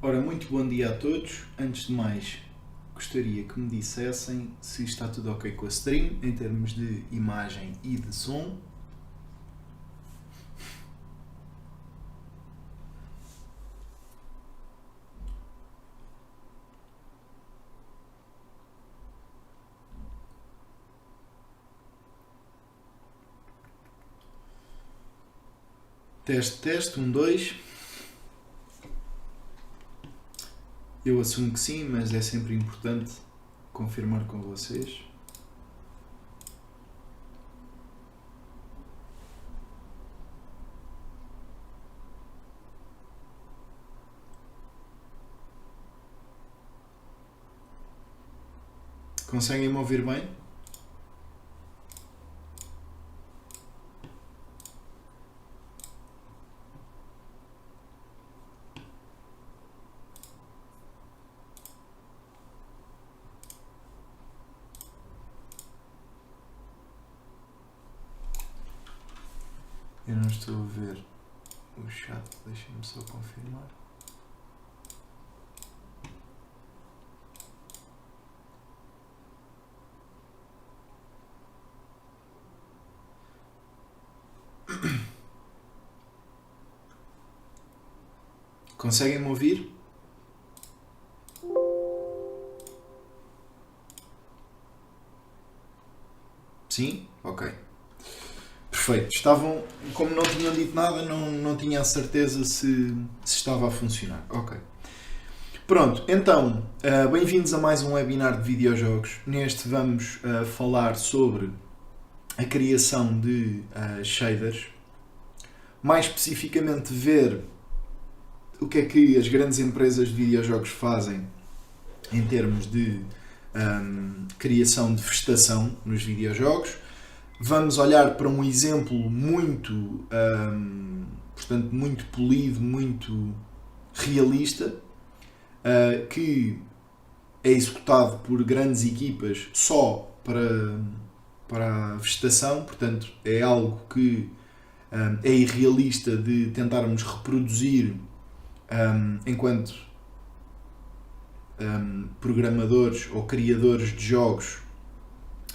Ora, muito bom dia a todos. Antes de mais, gostaria que me dissessem se está tudo ok com a stream, em termos de imagem e de som. Teste, 1, 2. Eu assumo que sim, mas é sempre importante confirmar com vocês. Conseguem me ouvir bem? Eu não estou a ver o chat, deixem-me só confirmar. Conseguem me ouvir? Sim? Ok. Perfeito. Estavam, como não tinham dito nada, não tinha a certeza se estava a funcionar. Ok. Pronto, então, bem-vindos a mais um webinar de videojogos. Neste vamos falar sobre a criação de shaders. Mais especificamente ver o que é que as grandes empresas de videojogos fazem em termos de criação de vegetação nos videojogos. Vamos olhar para um exemplo muito, portanto, muito polido, muito realista, que é executado por grandes equipas só para a vegetação, portanto, é algo que é irrealista de tentarmos reproduzir enquanto programadores ou criadores de jogos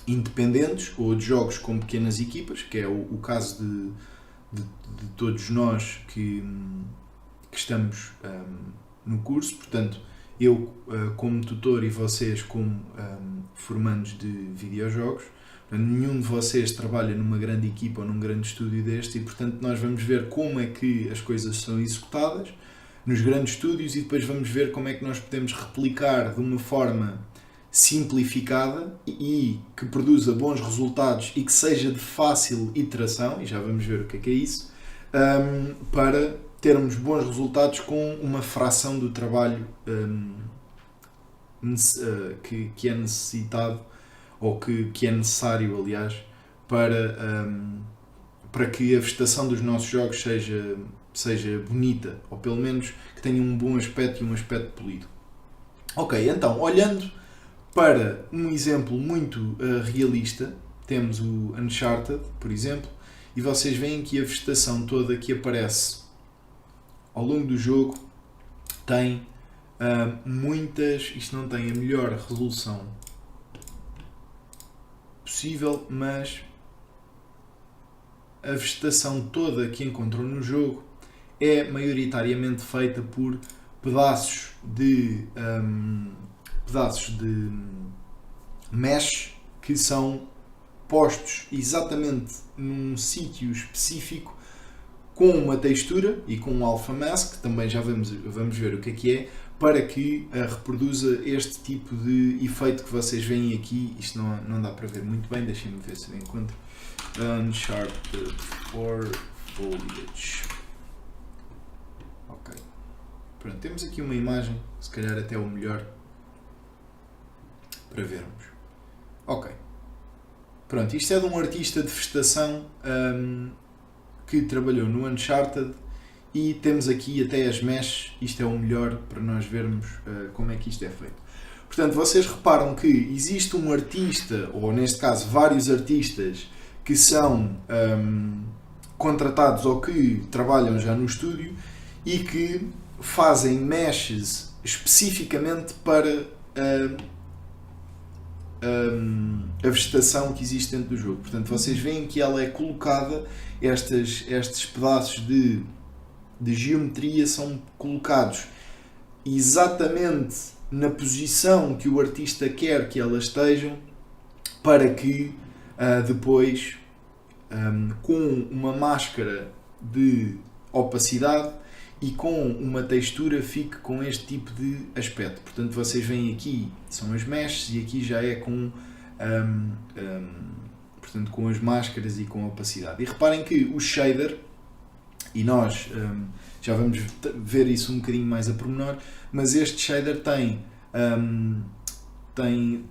independentes ou de jogos com pequenas equipas, que é o caso de todos nós que estamos no curso. Portanto, eu como tutor e vocês como formandos de videojogos. Portanto, nenhum de vocês trabalha numa grande equipa ou num grande estúdio deste e, portanto, nós vamos ver como é que as coisas são executadas nos grandes estúdios e depois vamos ver como é que nós podemos replicar de uma forma simplificada e que produza bons resultados e que seja de fácil iteração, e já vamos ver o que é isso, para termos bons resultados com uma fração do trabalho que é necessitado ou que é necessário, aliás, para que a vegetação dos nossos jogos seja bonita, ou pelo menos que tenha um bom aspecto e um aspecto polido. Ok, então, olhando para um exemplo muito realista, temos o Uncharted, por exemplo, e vocês veem que a vegetação toda que aparece ao longo do jogo tem muitas... Isto não tem a melhor resolução possível, mas a vegetação toda que encontram no jogo é maioritariamente feita por pedaços de mesh que são postos exatamente num sítio específico com uma textura e com um alpha mask, também já vamos ver o que é, para que reproduza este tipo de efeito que vocês veem aqui. Isto não dá para ver muito bem, deixem-me ver se eu encontro. Uncharted 4 Foliage. Ok. Pronto, temos aqui uma imagem, se calhar até o melhor para vermos. Ok. Pronto, isto é de um artista de vegetação que trabalhou no Uncharted e temos aqui até as meshes. Isto é o melhor para nós vermos como é que isto é feito. Portanto, vocês reparam que existe um artista, ou neste caso vários artistas, que são contratados ou que trabalham já no estúdio e que fazem meshes especificamente para a vegetação que existe dentro do jogo. Portanto, vocês veem que ela é colocada, estes pedaços de geometria são colocados exatamente na posição que o artista quer que elas estejam, para que depois, com uma máscara de opacidade e com uma textura, fique com este tipo de aspecto. Portanto, vocês veem aqui, são as meshes, e aqui já é com, portanto, com as máscaras e com a opacidade. E reparem que o shader, e nós já vamos ver isso um bocadinho mais a pormenor, mas este shader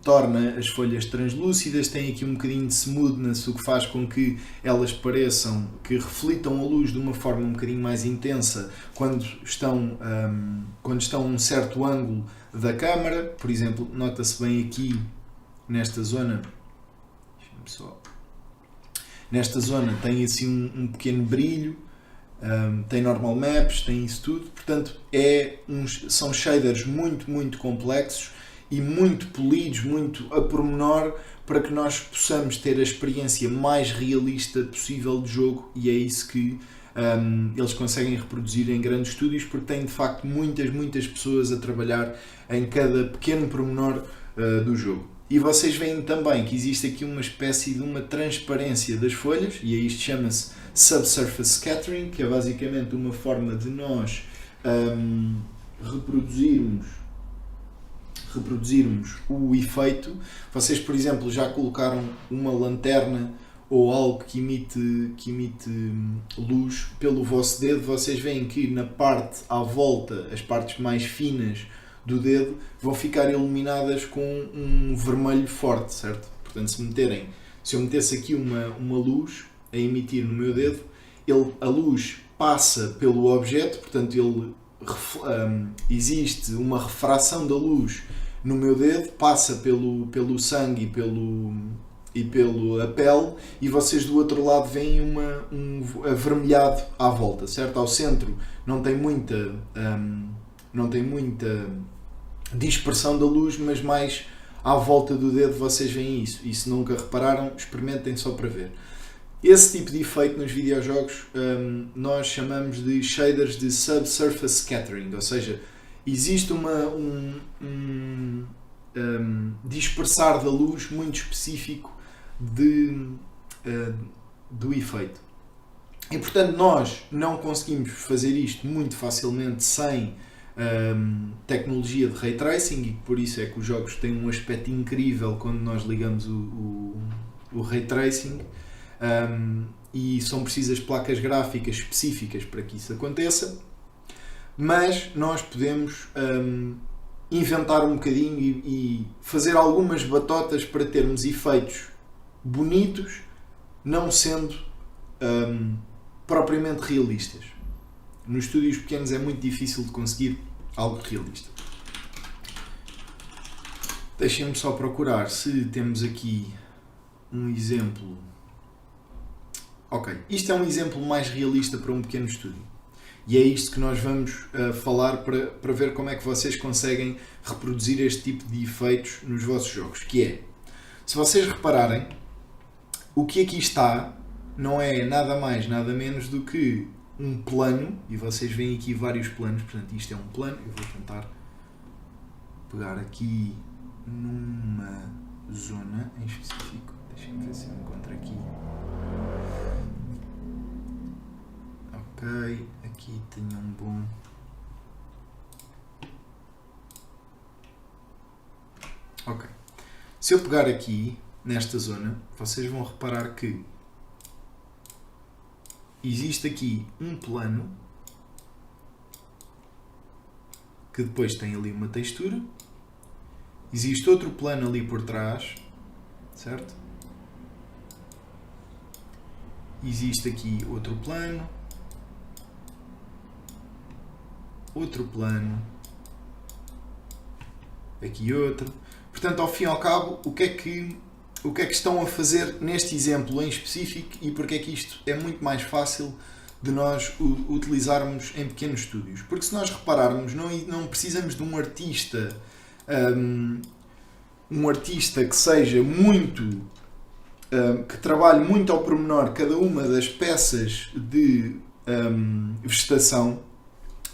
torna as folhas translúcidas, tem aqui um bocadinho de smoothness, o que faz com que elas pareçam, que reflitam a luz de uma forma um bocadinho mais intensa quando estão a um certo ângulo da câmara. Por exemplo, nota-se bem aqui nesta zona, nesta zona tem assim um pequeno brilho, tem normal maps, tem isso tudo. Portanto, são shaders muito, muito complexos e muito polidos, muito a pormenor, para que nós possamos ter a experiência mais realista possível de jogo, e é isso que eles conseguem reproduzir em grandes estúdios, porque têm de facto muitas pessoas a trabalhar em cada pequeno pormenor do jogo. E vocês veem também que existe aqui uma espécie de uma transparência das folhas, e isto chama-se Subsurface Scattering, que é basicamente uma forma de nós reproduzirmos o efeito. Vocês, por exemplo, já colocaram uma lanterna ou algo que emite luz pelo vosso dedo. Vocês veem que na parte à volta, as partes mais finas do dedo vão ficar iluminadas com um vermelho forte, certo? Portanto, se eu metesse aqui uma luz a emitir no meu dedo, a luz passa pelo objeto, portanto existe uma refração da luz no meu dedo, passa pelo sangue e pela pele, e vocês do outro lado veem um avermelhado à volta, certo? Ao centro não tem muita dispersão da luz, mas mais à volta do dedo vocês veem isso. E se nunca repararam, experimentem só para ver. Esse tipo de efeito nos videojogos nós chamamos de shaders de subsurface scattering, ou seja, existe um dispersar da luz muito específico do efeito. E portanto nós não conseguimos fazer isto muito facilmente sem tecnologia de Ray Tracing, e por isso é que os jogos têm um aspecto incrível quando nós ligamos o Ray Tracing. E são precisas placas gráficas específicas para que isso aconteça, mas nós podemos inventar um bocadinho e fazer algumas batotas para termos efeitos bonitos, não sendo propriamente realistas. Nos estúdios pequenos é muito difícil de conseguir algo realista. Deixem-me só procurar se temos aqui um exemplo. Ok, isto é um exemplo mais realista para um pequeno estúdio. E é isto que nós vamos falar para ver como é que vocês conseguem reproduzir este tipo de efeitos nos vossos jogos. Que é, se vocês repararem, o que aqui está não é nada mais, nada menos do que um plano, e vocês veem aqui vários planos, portanto isto é um plano. Eu vou tentar pegar aqui numa zona em específico. Deixem-me ver se eu encontro aqui. Ok, aqui tenho um bom. Ok. Se eu pegar aqui nesta zona, vocês vão reparar que existe aqui um plano que depois tem ali uma textura. Existe outro plano ali por trás, certo? Existe aqui outro plano. Outro plano, aqui outro. Portanto, ao fim e ao cabo, o que é que estão a fazer neste exemplo em específico, e porque é que isto é muito mais fácil de nós utilizarmos em pequenos estúdios. Porque se nós repararmos, não precisamos de um artista que seja muito, que trabalhe muito ao pormenor cada uma das peças de vegetação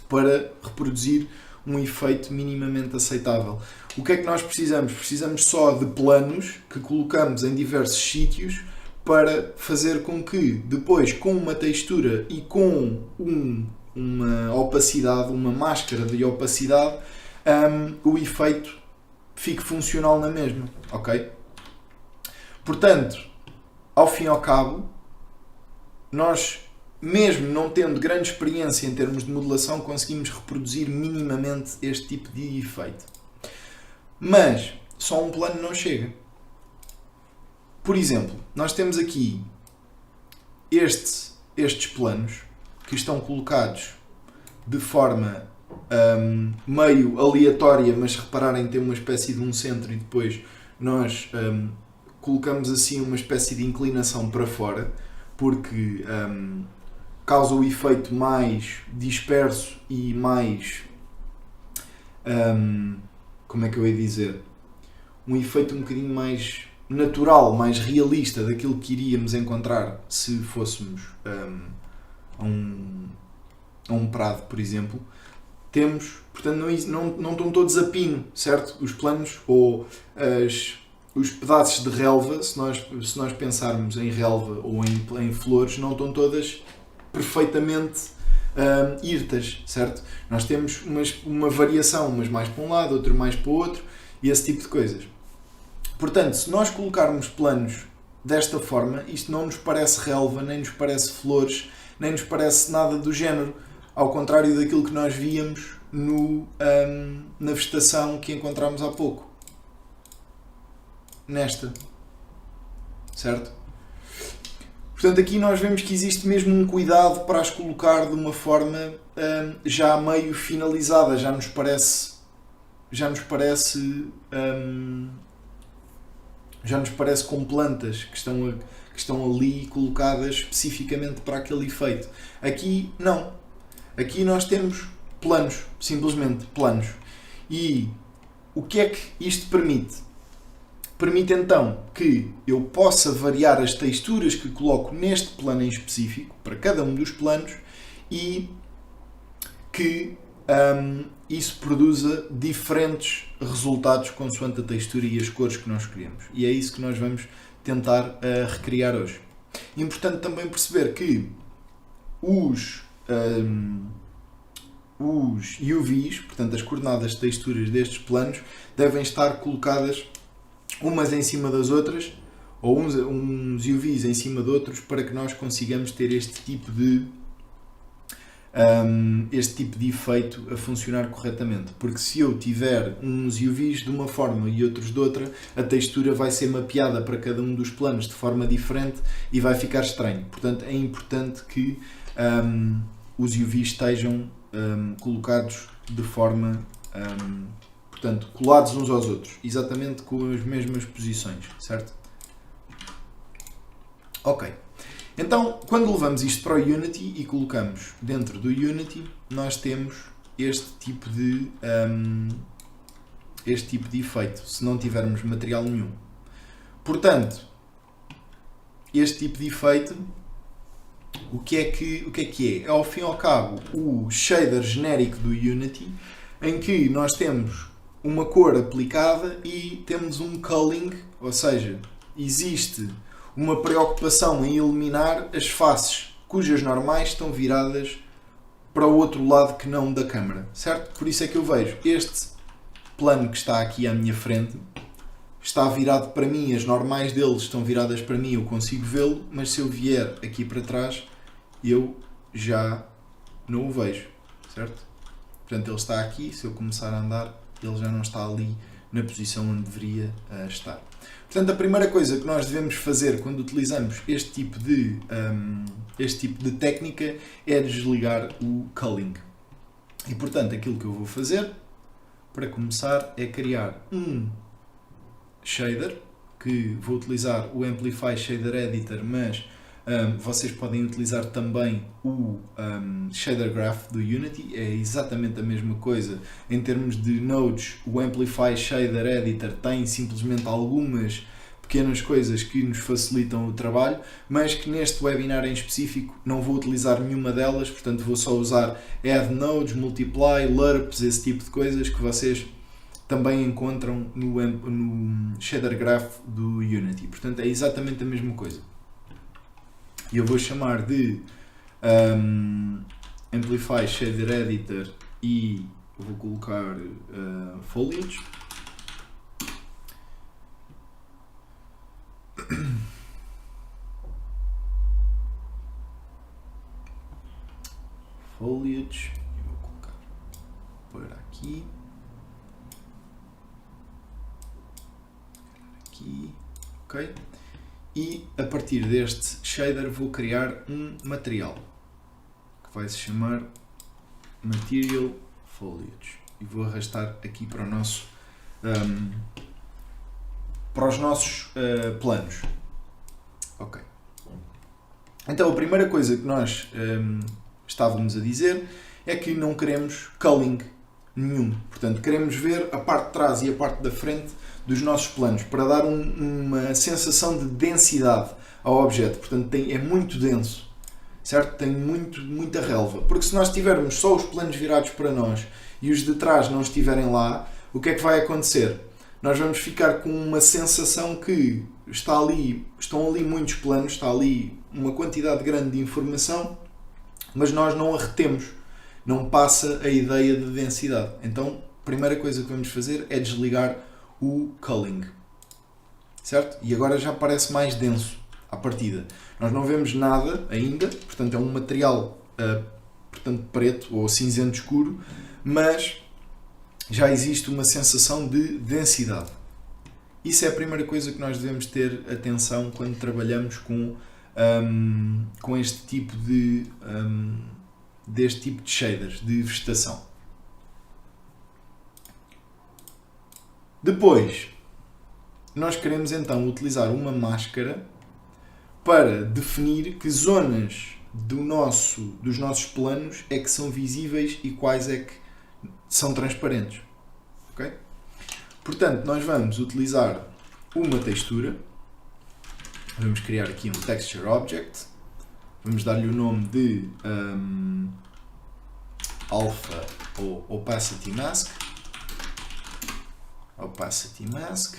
para reproduzir um efeito minimamente aceitável. O que é que nós precisamos? Precisamos só de planos que colocamos em diversos sítios para fazer com que depois, com uma textura e com uma opacidade, uma máscara de opacidade, o efeito fique funcional na mesma, ok? Portanto, ao fim e ao cabo, nós, mesmo não tendo grande experiência em termos de modelação, conseguimos reproduzir minimamente este tipo de efeito. Mas só um plano não chega. Por exemplo, nós temos aqui estes planos que estão colocados de forma meio aleatória, mas se repararem tem uma espécie de um centro e depois nós colocamos assim uma espécie de inclinação para fora, porque causa o efeito mais disperso e mais, como é que eu ia dizer, um efeito um bocadinho mais natural, mais realista daquilo que iríamos encontrar se fôssemos a um prado, por exemplo. Temos, portanto, não estão todos a pino, certo? Os planos ou os pedaços de relva, se nós pensarmos em relva ou em flores, não estão todas perfeitamente hirtas, certo? Nós temos uma variação, umas mais para um lado, outro mais para o outro, e esse tipo de coisas. Portanto, se nós colocarmos planos desta forma, isto não nos parece relva, nem nos parece flores, nem nos parece nada do género, ao contrário daquilo que nós víamos na vegetação que encontramos há pouco. Nesta. Certo? Portanto, aqui nós vemos que existe mesmo um cuidado para as colocar de uma forma já meio finalizada, já nos parece com plantas que estão ali colocadas especificamente para aquele efeito. Aqui não. Aqui nós temos planos, simplesmente planos. E o que é que isto permite? Permite então que eu possa variar as texturas que coloco neste plano em específico, para cada um dos planos, e que isso produza diferentes resultados consoante a textura e as cores que nós escolhemos. E é isso que nós vamos tentar recriar hoje. Importante também perceber que os UVs, portanto as coordenadas de texturas destes planos, devem estar colocadas umas em cima das outras, ou uns UVs em cima de outros, para que nós consigamos ter este tipo de efeito a funcionar corretamente. Porque se eu tiver uns UVs de uma forma e outros de outra, a textura vai ser mapeada para cada um dos planos de forma diferente e vai ficar estranho. Portanto, é importante que os UVs estejam colocados de forma, portanto, colados uns aos outros, exatamente com as mesmas posições, certo? Ok. Então, quando levamos isto para o Unity e colocamos dentro do Unity, nós temos este tipo de efeito, se não tivermos material nenhum. Portanto, este tipo de efeito, o que é que é? É, ao fim e ao cabo, o shader genérico do Unity, em que nós temos uma cor aplicada e temos um culling, ou seja, existe uma preocupação em eliminar as faces cujas normais estão viradas para o outro lado que não da câmara, certo? Por isso é que eu vejo este plano que está aqui à minha frente, está virado para mim, as normais deles estão viradas para mim, eu consigo vê-lo, mas se eu vier aqui para trás, eu já não o vejo, certo? Portanto, ele está aqui, se eu começar a andar, ele já não está ali na posição onde deveria estar. Portanto, a primeira coisa que nós devemos fazer quando utilizamos este tipo de técnica é desligar o culling. E, portanto, aquilo que eu vou fazer, para começar, é criar um shader, que vou utilizar o Amplify Shader Editor, mas vocês podem utilizar também o Shader Graph do Unity, é exatamente a mesma coisa. Em termos de nodes, o Amplify Shader Editor tem simplesmente algumas pequenas coisas que nos facilitam o trabalho, mas que neste webinar em específico não vou utilizar nenhuma delas, portanto vou só usar Add Nodes, Multiply, LURPs, esse tipo de coisas que vocês também encontram no Shader Graph do Unity. Portanto é exatamente a mesma coisa. E eu vou chamar de Amplify Shader Editor e vou colocar Foliage. Foliage, eu vou colocar por aqui, ok? E a partir deste shader vou criar um material que vai se chamar Material Foliage e vou arrastar aqui para o nosso para os nossos planos. Ok. Então a primeira coisa que nós estávamos a dizer é que não queremos culling nenhum. Portanto, queremos ver a parte de trás e a parte da frente dos nossos planos para dar uma sensação de densidade ao objeto. Portanto, é muito denso, certo? Tem muita relva. Porque se nós tivermos só os planos virados para nós e os de trás não estiverem lá, o que é que vai acontecer? Nós vamos ficar com uma sensação que estão ali muitos planos, está ali uma quantidade grande de informação, mas nós não a retemos, não passa a ideia de densidade. Então, a primeira coisa que vamos fazer é desligar o culling, certo? E agora já parece mais denso à partida. Nós não vemos nada ainda, portanto é um material portanto, preto ou cinzento escuro, mas já existe uma sensação de densidade. Isso é a primeira coisa que nós devemos ter atenção quando trabalhamos com este tipo deste tipo de shaders, de vegetação. Depois, nós queremos então utilizar uma máscara para definir que zonas dos nossos planos é que são visíveis e quais é que são transparentes. Okay? Portanto, nós vamos utilizar uma textura. Vamos criar aqui um Texture Object. Vamos dar-lhe o nome de Alpha ou Opacity Mask. Opacity Mask.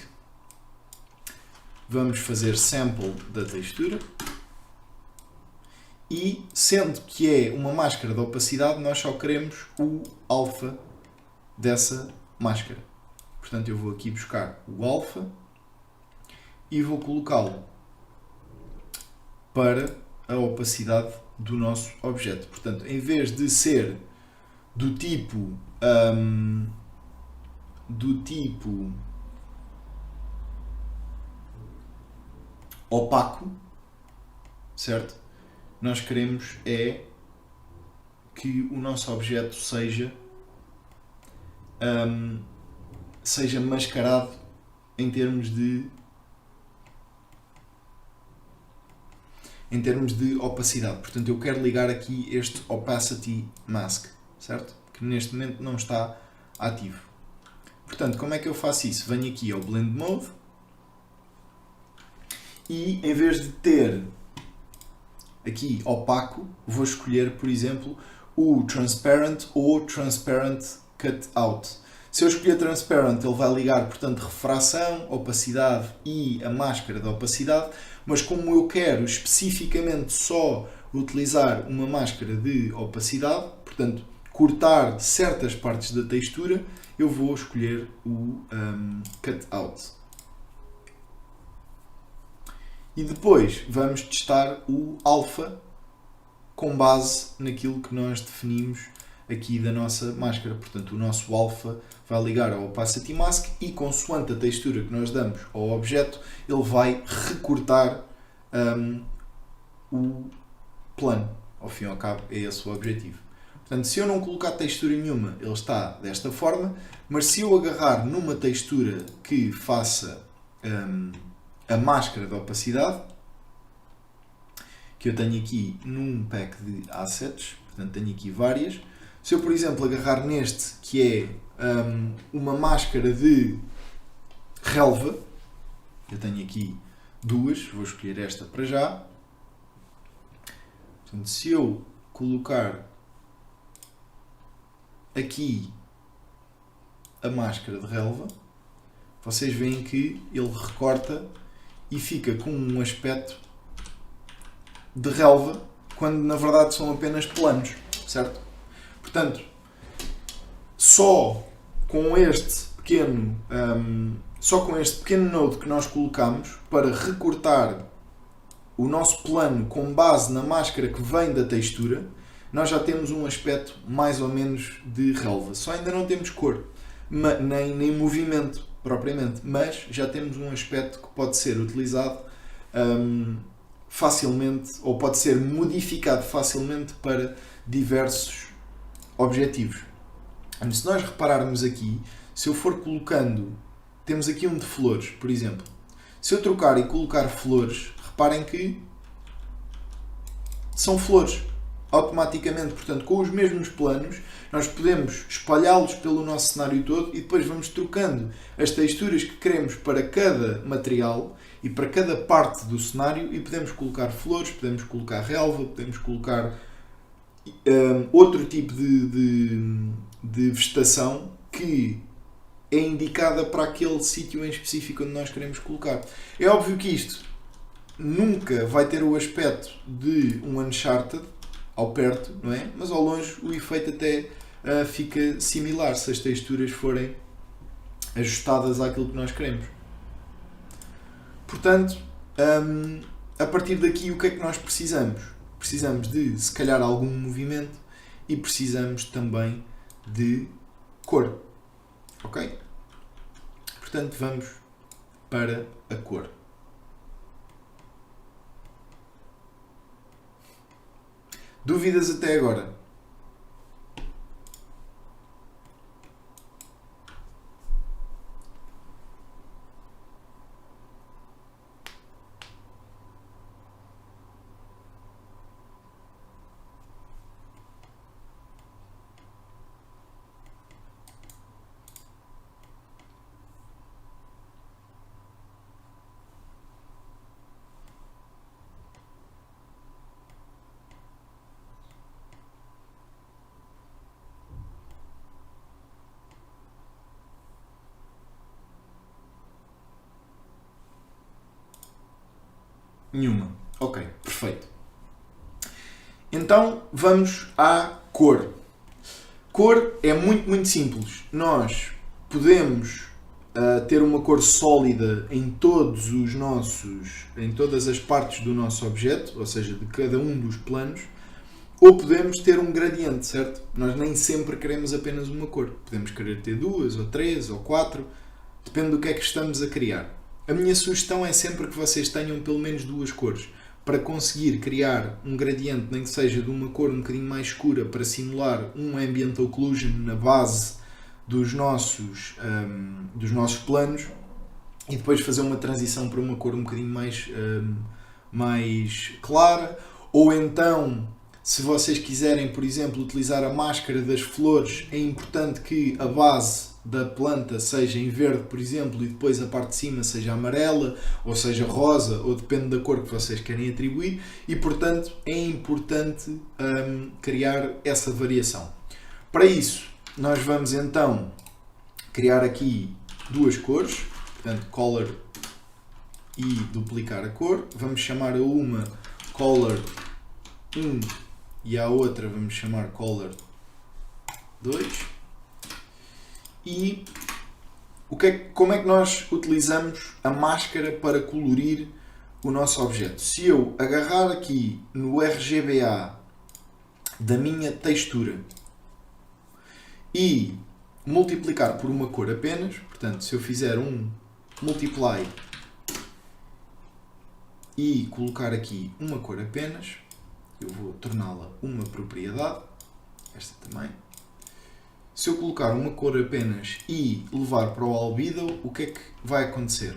Vamos fazer sample da textura. E, sendo que é uma máscara de opacidade, nós só queremos o alpha dessa máscara. Portanto, eu vou aqui buscar o alpha e vou colocá-lo para a opacidade do nosso objeto. Portanto, em vez de ser do tipo opaco, certo? Nós queremos é que o nosso objeto seja mascarado em termos de opacidade. Portanto, eu quero ligar aqui este Opacity Mask, certo? Que neste momento não está ativo. Portanto, como é que eu faço isso? Venho aqui ao Blend Mode e, em vez de ter aqui opaco, vou escolher, por exemplo, o Transparent ou Transparent Cutout. Se eu escolher Transparent, ele vai ligar, portanto, refração, opacidade e a máscara da opacidade, mas como eu quero especificamente só utilizar uma máscara de opacidade, portanto, cortar certas partes da textura, eu vou escolher o Cutout. E depois vamos testar o alpha com base naquilo que nós definimos aqui da nossa máscara. Portanto, o nosso alpha vai ligar ao Opacity Mask e, consoante a textura que nós damos ao objeto, ele vai recortar o plano. Ao fim e ao cabo, é esse o objetivo. Portanto, se eu não colocar textura nenhuma, ele está desta forma, mas se eu agarrar numa textura que faça a máscara da opacidade, que eu tenho aqui num pack de assets, portanto tenho aqui várias. Se eu, por exemplo, agarrar neste, que é uma máscara de relva, eu tenho aqui duas, vou escolher esta para já. Portanto, se eu colocar aqui a máscara de relva, vocês veem que ele recorta e fica com um aspecto de relva, quando na verdade são apenas planos, certo? Portanto, só com este pequeno node que nós colocamos para recortar o nosso plano com base na máscara que vem da textura, nós já temos um aspecto mais ou menos de relva. Só ainda não temos cor, nem movimento propriamente, mas já temos um aspecto que pode ser utilizado facilmente, ou pode ser modificado facilmente para diversos objetivos. Se nós repararmos aqui, se eu for colocando, temos aqui um de flores, por exemplo. Se eu trocar e colocar flores, reparem que são flores automaticamente, portanto, com os mesmos planos, nós podemos espalhá-los pelo nosso cenário todo e depois vamos trocando as texturas que queremos para cada material e para cada parte do cenário, e podemos colocar flores, podemos colocar relva, podemos colocar outro tipo de vegetação que é indicada para aquele sítio em específico onde nós queremos colocar. É óbvio que isto nunca vai ter o aspecto de um Uncharted ao perto, não é? Mas ao longe o efeito até fica similar se as texturas forem ajustadas àquilo que nós queremos. Portanto, a partir daqui o que é que nós precisamos? Precisamos de, se calhar, algum movimento e precisamos também de cor. Ok? Portanto, vamos para a cor. Dúvidas até agora? Nenhuma. Ok, perfeito. Então vamos à cor. Cor é muito simples. Nós podemos ter uma cor sólida em todas as partes do nosso objeto, ou seja, de cada um dos planos, ou podemos ter um gradiente, certo? Nós nem sempre queremos apenas uma cor. Podemos querer ter duas, ou três, ou quatro, depende do que é que estamos a criar. A minha sugestão é sempre que vocês tenham pelo menos duas cores, para conseguir criar um gradiente, nem que seja de uma cor um bocadinho mais escura, para simular um ambient occlusion na base dos nossos planos, e depois fazer uma transição para uma cor um bocadinho mais clara. Ou então, se vocês quiserem, por exemplo, utilizar a máscara das flores, é importante que a base da planta seja em verde, por exemplo, e depois a parte de cima seja amarela, ou seja rosa, ou depende da cor que vocês querem atribuir, e portanto é importante criar essa variação. Para isso, nós vamos então criar aqui duas cores, portanto color e duplicar a cor. Vamos chamar a uma color 1 e à outra vamos chamar color 2. E como é que nós utilizamos a máscara para colorir o nosso objeto? Se eu agarrar aqui no RGBA da minha textura e multiplicar por uma cor apenas, portanto, se eu fizer um multiply e colocar aqui uma cor apenas, eu vou torná-la uma propriedade, esta também. Se eu colocar uma cor apenas e levar para o albedo, o que é que vai acontecer?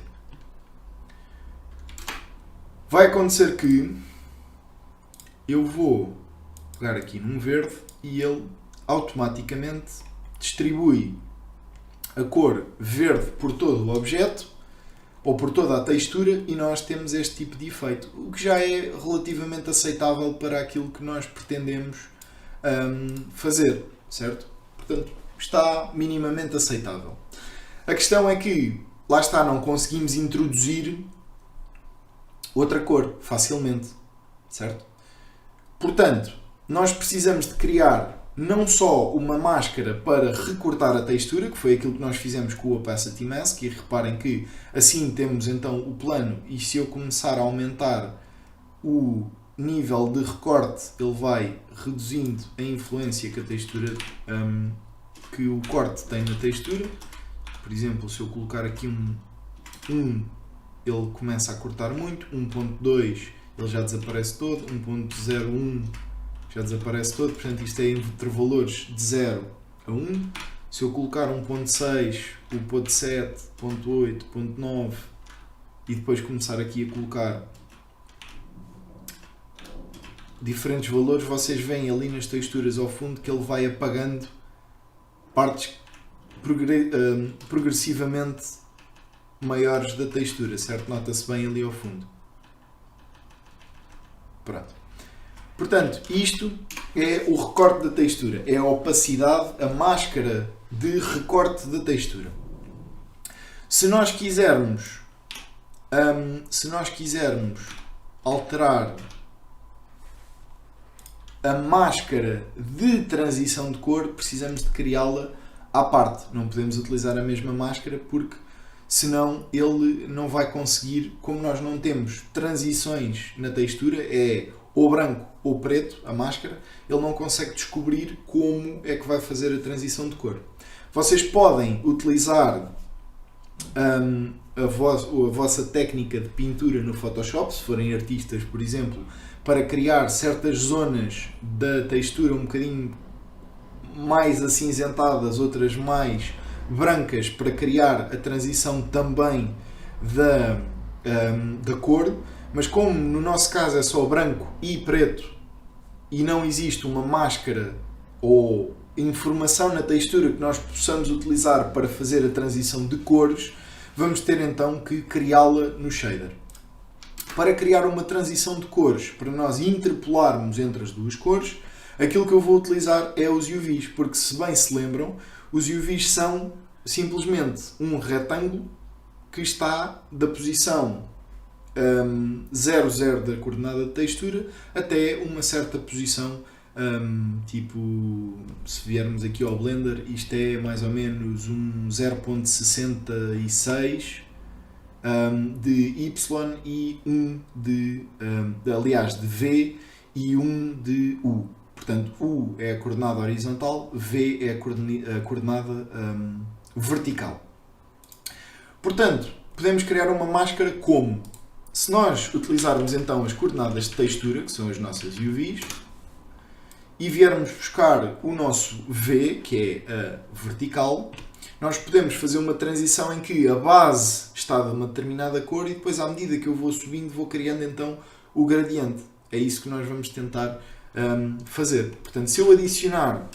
Vai acontecer que eu vou pegar aqui num verde e ele automaticamente distribui a cor verde por todo o objeto ou por toda a textura e nós temos este tipo de efeito, o que já é relativamente aceitável para aquilo que nós pretendemos fazer, certo? Portanto, está minimamente aceitável. A questão é que, lá está, não conseguimos introduzir outra cor facilmente, certo? Portanto, nós precisamos de criar não só uma máscara para recortar a textura, que foi aquilo que nós fizemos com o Opacity Mask, e reparem que assim temos então o plano, e se eu começar a aumentar o nível de recorte, ele vai reduzindo a influência que a textura, que o corte tem na textura. Por exemplo, se eu colocar aqui ele começa a cortar muito, 1.2 ele já desaparece todo, 1.01 já desaparece todo, portanto isto é entre valores de 0 a 1. Se eu colocar 1.6, 1.7, 1.8, 1.9 e depois começar aqui a colocar diferentes valores, vocês veem ali nas texturas ao fundo que ele vai apagando partes progressivamente maiores da textura, certo? Nota-se bem ali ao fundo. Pronto. Portanto, isto é o recorte da textura, é a opacidade, a máscara de recorte da textura. Se nós quisermos alterar a máscara de transição de cor, precisamos de criá-la à parte. Não podemos utilizar a mesma máscara porque senão ele não vai conseguir, como nós não temos transições na textura, é ou branco ou preto a máscara, ele não consegue descobrir como é que vai fazer a transição de cor. Vocês podem utilizar a vossa técnica de pintura no Photoshop, se forem artistas, por exemplo, para criar certas zonas da textura um bocadinho mais acinzentadas, outras mais brancas, para criar a transição também da cor, mas como no nosso caso é só branco e preto e não existe uma máscara ou informação na textura que nós possamos utilizar para fazer a transição de cores, vamos ter então que criá-la no shader. Para criar uma transição de cores, para nós interpolarmos entre as duas cores, aquilo que eu vou utilizar é os UVs, porque se bem se lembram, os UVs são simplesmente um retângulo que está da posição 00 da coordenada de textura até uma certa posição, tipo, se viermos aqui ao Blender, isto é mais ou menos um 0.66 de Y e 1 de V e 1 de U. Portanto, U é a coordenada horizontal, V é a coordenada vertical. Portanto, podemos criar uma máscara como? Se nós utilizarmos então as coordenadas de textura, que são as nossas UVs, e viermos buscar o nosso V, que é a vertical, nós podemos fazer uma transição em que a base está de uma determinada cor e depois, à medida que eu vou subindo, vou criando então o gradiente. É isso que nós vamos tentar fazer. Portanto, se eu adicionar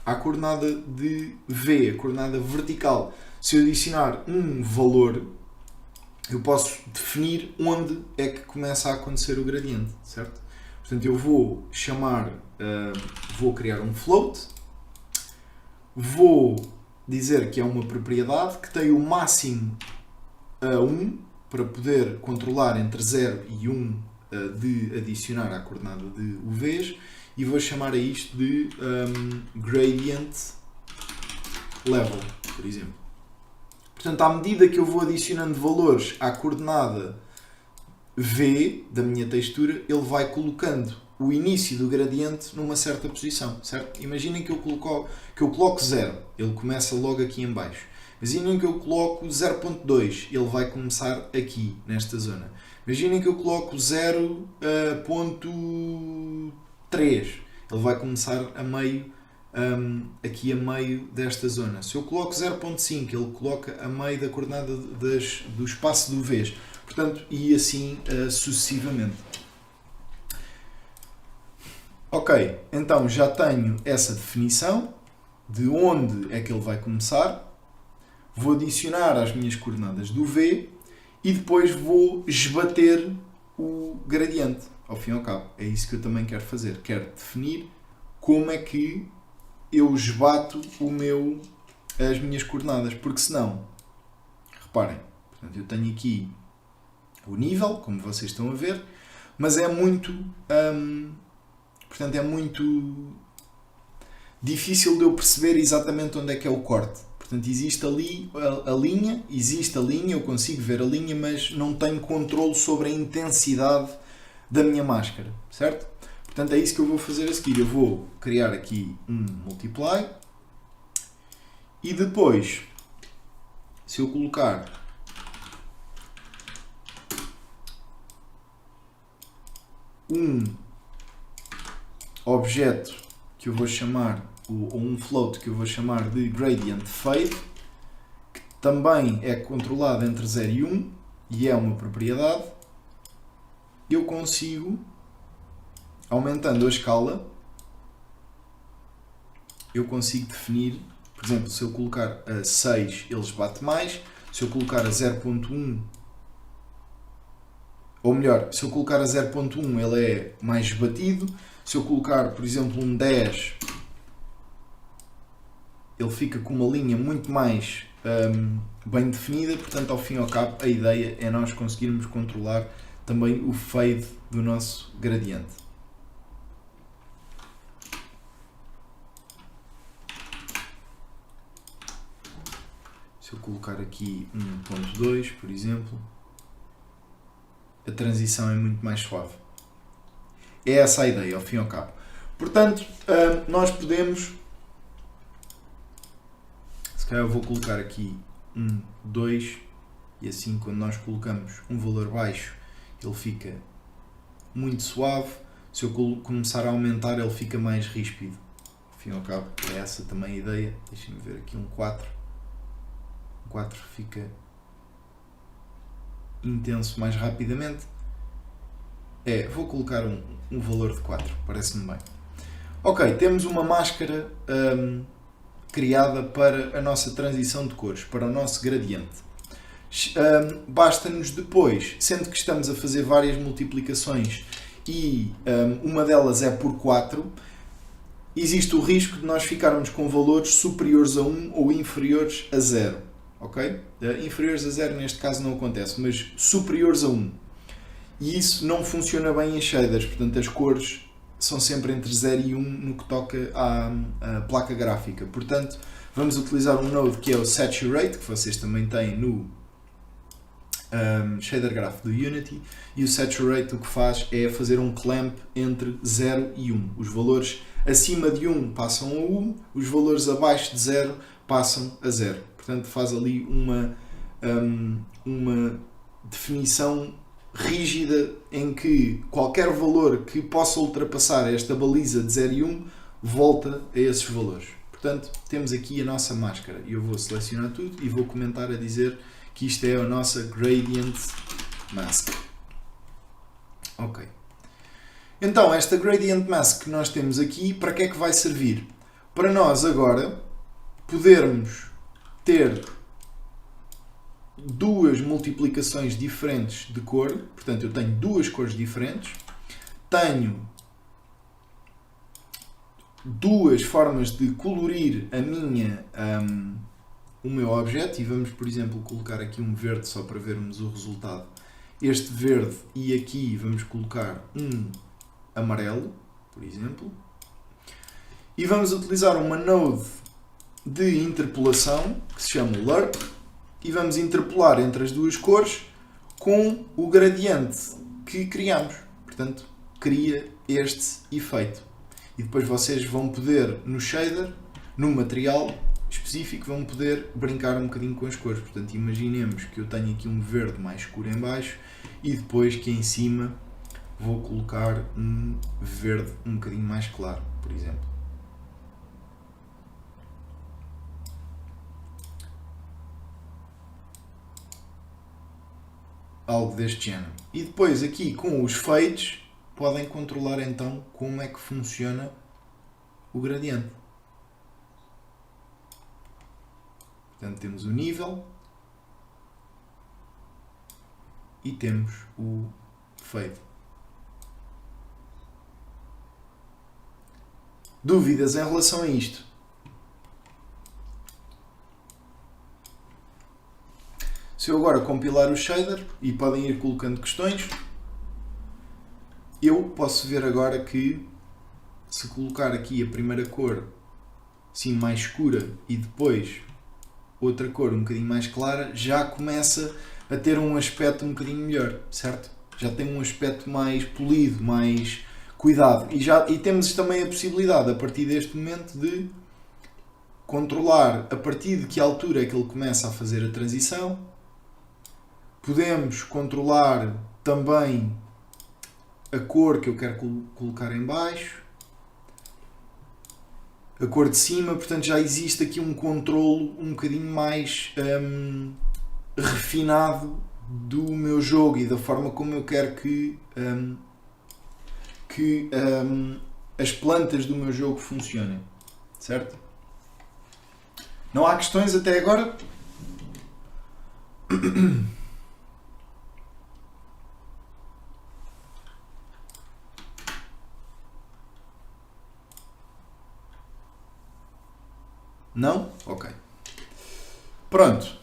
à coordenada de V, a coordenada vertical, se eu adicionar um valor, eu posso definir onde é que começa a acontecer o gradiente, certo? Portanto, eu vou chamar, vou criar um float, vou dizer que é uma propriedade que tem o máximo a 1 para poder controlar entre 0 e 1 de adicionar à coordenada de UVs, e vou chamar a isto de gradient level, por exemplo. Portanto, à medida que eu vou adicionando valores à coordenada V da minha textura, ele vai colocando o início do gradiente numa certa posição, certo? Imaginem que eu coloco 0, ele começa logo aqui em baixo. Imaginem que eu coloco 0.2, ele vai começar aqui, nesta zona. Imaginem que eu coloco 0.3, ele vai começar a meio, aqui a meio desta zona. Se eu coloco 0.5, ele coloca a meio da coordenada do espaço do Vs. Portanto, e assim sucessivamente. Ok, então já tenho essa definição de onde é que ele vai começar. Vou adicionar às minhas coordenadas do V e depois vou esbater o gradiente, ao fim e ao cabo. É isso que eu também quero fazer. Quero definir como é que eu esbato as minhas coordenadas, porque senão, reparem, portanto, eu tenho aqui o nível, como vocês estão a ver, mas é muito, portanto, é muito difícil de eu perceber exatamente onde é que é o corte. Portanto, existe ali a linha, eu consigo ver a linha, mas não tenho controle sobre a intensidade da minha máscara, certo? Portanto, é isso que eu vou fazer a seguir. Eu vou criar aqui um multiply e depois, se eu colocar um objeto que eu vou chamar, ou um float que eu vou chamar de gradient fade, que também é controlado entre 0 e 1 e é uma propriedade, eu consigo, aumentando a escala, eu consigo definir, por exemplo, se eu colocar a 6 eles bate mais, se eu colocar a 0.1, ou melhor, se eu colocar a 0.1 ele é mais batido, se eu colocar, por exemplo, um 10, ele fica com uma linha muito mais bem definida, portanto, ao fim e ao cabo, a ideia é nós conseguirmos controlar também o fade do nosso gradiente. Se eu colocar aqui 1.2, por exemplo, a transição é muito mais suave. É essa a ideia, ao fim e ao cabo. Portanto, nós podemos... Se calhar eu vou colocar aqui 2 e assim quando nós colocamos um valor baixo ele fica muito suave. Se eu começar a aumentar ele fica mais ríspido. Ao fim e ao cabo é essa também a ideia. Deixem-me ver aqui um 4. O 4 fica intenso mais rapidamente. Vou colocar um valor de 4, parece-me bem. Ok, temos uma máscara criada para a nossa transição de cores, para o nosso gradiente. Basta-nos depois, sendo que estamos a fazer várias multiplicações e uma delas é por 4, existe o risco de nós ficarmos com valores superiores a 1 ou inferiores a 0. Ok? Inferiores a 0 neste caso não acontece, mas superiores a 1. E isso não funciona bem em shaders, portanto as cores são sempre entre 0 e 1 no que toca à placa gráfica. Portanto, vamos utilizar um node que é o Saturate, que vocês também têm no Shader Graph do Unity, e o Saturate o que faz é fazer um clamp entre 0 e 1. Os valores acima de 1 passam a 1, os valores abaixo de 0 passam a 0. Portanto, faz ali uma definição rígida em que qualquer valor que possa ultrapassar esta baliza de 0 e 1 volta a esses valores. Portanto, temos aqui a nossa máscara. Eu vou selecionar tudo e vou comentar a dizer que isto é a nossa Gradient Mask. Ok. Então, esta Gradient Mask que nós temos aqui, para que é que vai servir? Para nós agora podermos ter duas multiplicações diferentes de cor. Portanto, eu tenho duas cores diferentes. Tenho duas formas de colorir o meu objeto. E vamos, por exemplo, colocar aqui um verde só para vermos o resultado. Este verde, e aqui vamos colocar um amarelo, por exemplo. E vamos utilizar uma node de interpolação que se chama Lerp. E vamos interpolar entre as duas cores com o gradiente que criamos. Portanto, cria este efeito. E depois vocês vão poder, no shader, no material específico, vão poder brincar um bocadinho com as cores. Portanto, imaginemos que eu tenho aqui um verde mais escuro em baixo e depois que em cima vou colocar um verde um bocadinho mais claro, por exemplo. Algo deste género. E depois aqui com os fades, podem controlar então como é que funciona o gradiente. Portanto, temos o nível e temos o fade. Dúvidas em relação a isto? Se eu agora compilar o shader, e podem ir colocando questões, eu posso ver agora que se colocar aqui a primeira cor assim mais escura e depois outra cor um bocadinho mais clara, já começa a ter um aspecto um bocadinho melhor, certo? Já tem um aspecto mais polido, mais cuidado. E temos também a possibilidade, a partir deste momento, de controlar a partir de que altura é que ele começa a fazer a transição. Podemos controlar também a cor que eu quero colocar em baixo, a cor de cima, portanto já existe aqui um controlo um bocadinho mais refinado do meu jogo e da forma como eu quero que as plantas do meu jogo funcionem, certo? Não há questões até agora? Não? Ok. Pronto.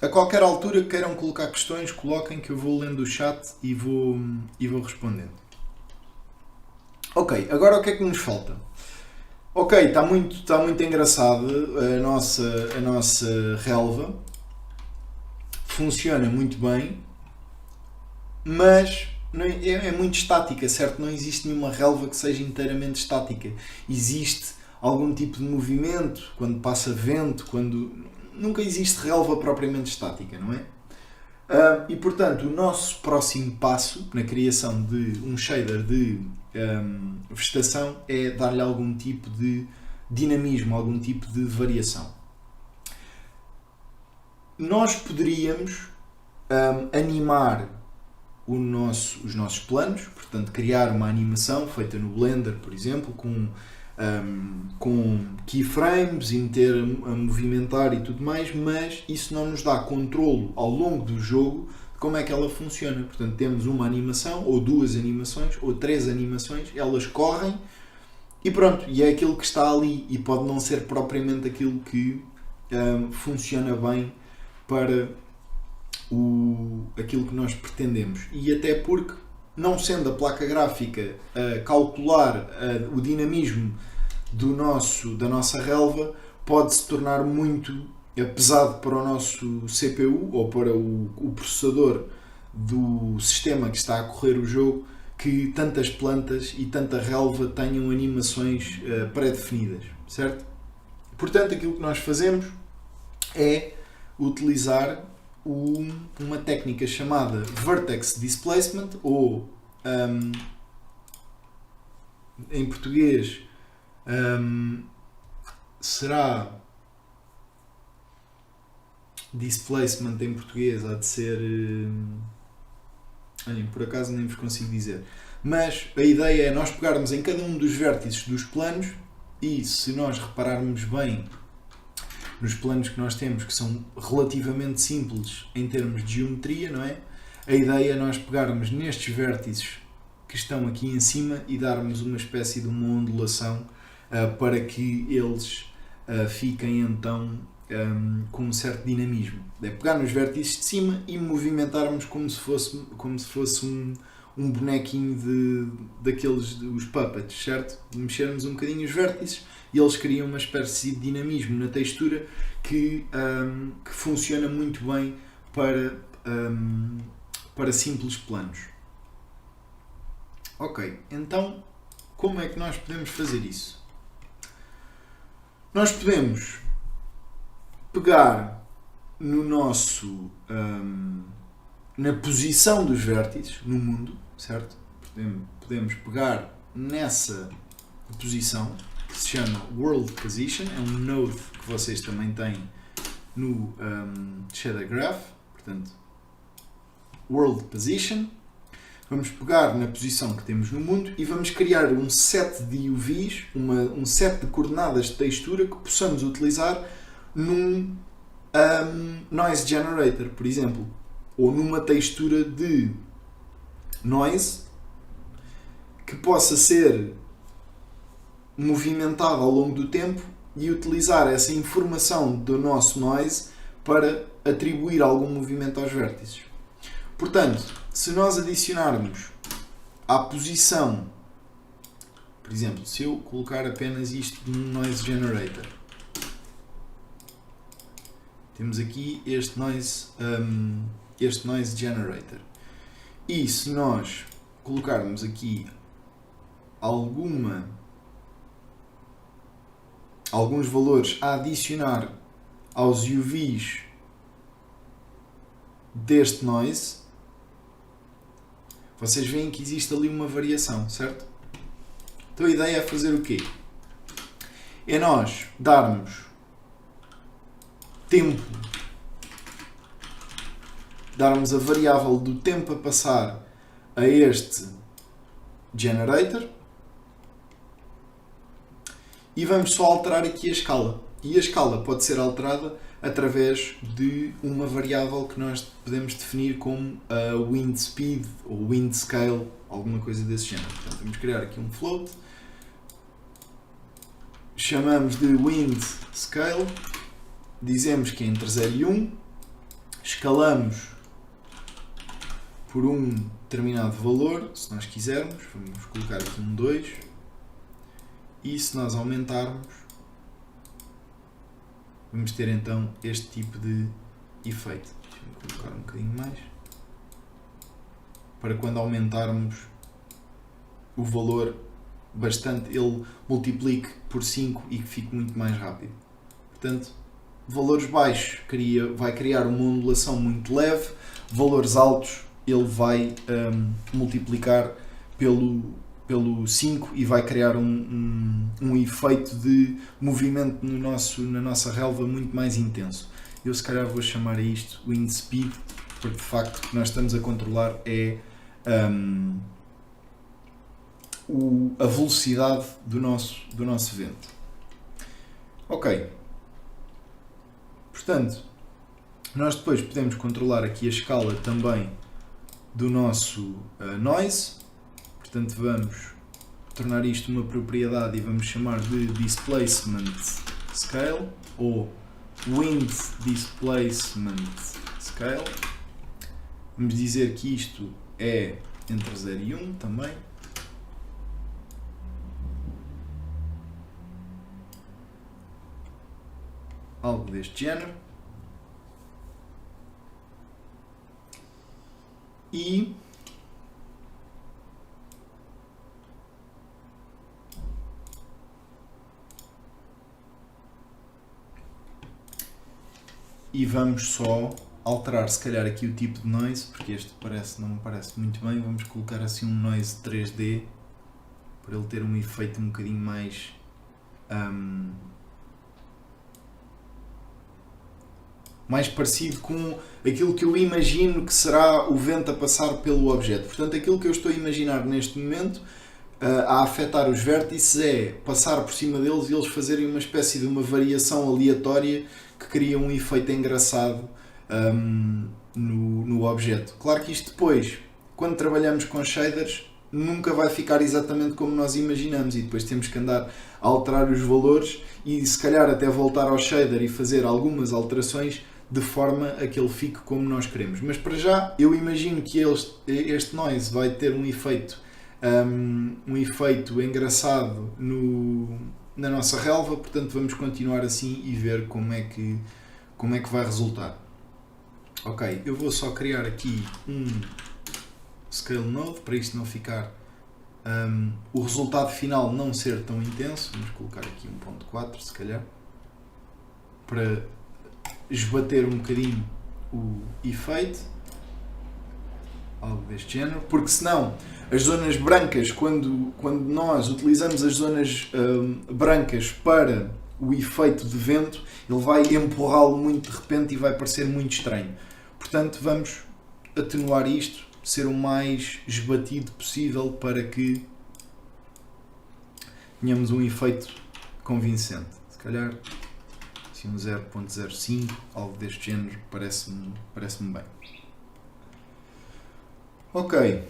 A qualquer altura que queiram colocar questões, coloquem que eu vou lendo o chat e vou respondendo. Ok, agora o que é que nos falta? Ok, está muito engraçado a nossa relva. Funciona muito bem, mas é muito estática, certo? Não existe nenhuma relva que seja inteiramente estática. Existe algum tipo de movimento, quando passa vento, nunca existe relva propriamente estática, não é? E portanto, o nosso próximo passo na criação de um shader de vegetação é dar-lhe algum tipo de dinamismo, algum tipo de variação. Nós poderíamos animar os nossos planos, portanto, criar uma animação feita no Blender, por exemplo, com keyframes e meter a movimentar e tudo mais, mas isso não nos dá controlo ao longo do jogo de como é que ela funciona. Portanto, temos uma animação, ou duas animações, ou três animações, elas correm e pronto, e é aquilo que está ali, e pode não ser propriamente aquilo que funciona bem para aquilo que nós pretendemos. E até porque, não sendo a placa gráfica a calcular o dinamismo da nossa relva, pode se tornar muito pesado para o nosso CPU ou para o processador do sistema que está a correr o jogo, que tantas plantas e tanta relva tenham animações pré-definidas, certo? Portanto, aquilo que nós fazemos é utilizar uma técnica chamada Vertex Displacement, ou em português será displacement, em português há de ser olhem, por acaso nem vos consigo dizer, mas a ideia é nós pegarmos em cada um dos vértices dos planos e, se nós repararmos bem nos planos que nós temos, que são relativamente simples em termos de geometria, não é? A ideia é nós pegarmos nestes vértices que estão aqui em cima e darmos uma espécie de uma ondulação para que eles fiquem então com um certo dinamismo. É pegar nos vértices de cima e movimentarmos como se fosse um bonequinho daqueles, os puppets, certo? Mexermos um bocadinho os vértices e eles criam uma espécie de dinamismo na textura que funciona muito bem para simples planos. Ok, então como é que nós podemos fazer isso? Nós podemos pegar no nosso na posição dos vértices no mundo, certo? Podemos pegar nessa posição que se chama World Position, é um node que vocês também têm no Shader Graph, portanto World Position. vamos pegar na posição que temos no mundo e vamos criar um set de UVs, um set de coordenadas de textura que possamos utilizar num noise generator, por exemplo, ou numa textura de noise que possa ser movimentada ao longo do tempo e utilizar essa informação do nosso noise para atribuir algum movimento aos vértices. Portanto, se nós adicionarmos à posição, por exemplo, se eu colocar apenas isto num noise generator, temos aqui este noise generator. E se nós colocarmos aqui alguns valores a adicionar aos UVs deste noise, vocês veem que existe ali uma variação, certo? Então a ideia é fazer o quê? É nós darmos tempo, darmos a variável do tempo a passar a este generator e vamos só alterar aqui a escala. E a escala pode ser alterada através de uma variável que nós podemos definir como a wind speed ou wind scale, alguma coisa desse género. Portanto, vamos criar aqui um float, chamamos de wind scale, dizemos que é entre 0 e 1, escalamos por um determinado valor, se nós quisermos, vamos colocar aqui um 2, e se nós aumentarmos, vamos ter então este tipo de efeito. Deixa-me colocar um bocadinho mais, para quando aumentarmos o valor bastante, ele multiplique por 5 e que fique muito mais rápido. Portanto, valores baixos vai criar uma ondulação muito leve, valores altos ele vai multiplicar pelo 5 e vai criar um efeito de movimento na nossa relva muito mais intenso. Eu se calhar vou chamar a isto wind speed, porque de facto o que nós estamos a controlar é a velocidade do nosso vento. Ok. Portanto, nós depois podemos controlar aqui a escala também do nosso noise. Portanto, vamos tornar isto uma propriedade e vamos chamar de displacement scale ou wind displacement scale. Vamos dizer que isto é entre 0 e 1 também. Algo deste género. E vamos só alterar se calhar aqui o tipo de noise, porque este não me parece muito bem. Vamos colocar assim um noise 3D para ele ter um efeito um bocadinho mais parecido com aquilo que eu imagino que será o vento a passar pelo objeto. Portanto, aquilo que eu estou a imaginar neste momento a afetar os vértices é passar por cima deles e eles fazerem uma espécie de uma variação aleatória que cria um efeito engraçado no objeto. Claro que isto depois, quando trabalhamos com shaders, nunca vai ficar exatamente como nós imaginamos e depois temos que andar a alterar os valores e se calhar até voltar ao shader e fazer algumas alterações de forma a que ele fique como nós queremos. Mas para já eu imagino que este noise vai ter um efeito engraçado na nossa relva, portanto vamos continuar assim e ver como é que vai resultar. Ok, eu vou só criar aqui um scale node para isto não ficar o resultado final não ser tão intenso. Vamos colocar aqui 1.4 se calhar para esbater um bocadinho o efeito, algo deste género, porque senão as zonas brancas, quando nós utilizamos as zonas brancas para o efeito de vento, ele vai empurrá-lo muito de repente e vai parecer muito estranho. Portanto, vamos atenuar isto ser o mais esbatido possível para que tenhamos um efeito convincente. Se calhar assim um 0.05, algo deste género, parece-me bem. Ok.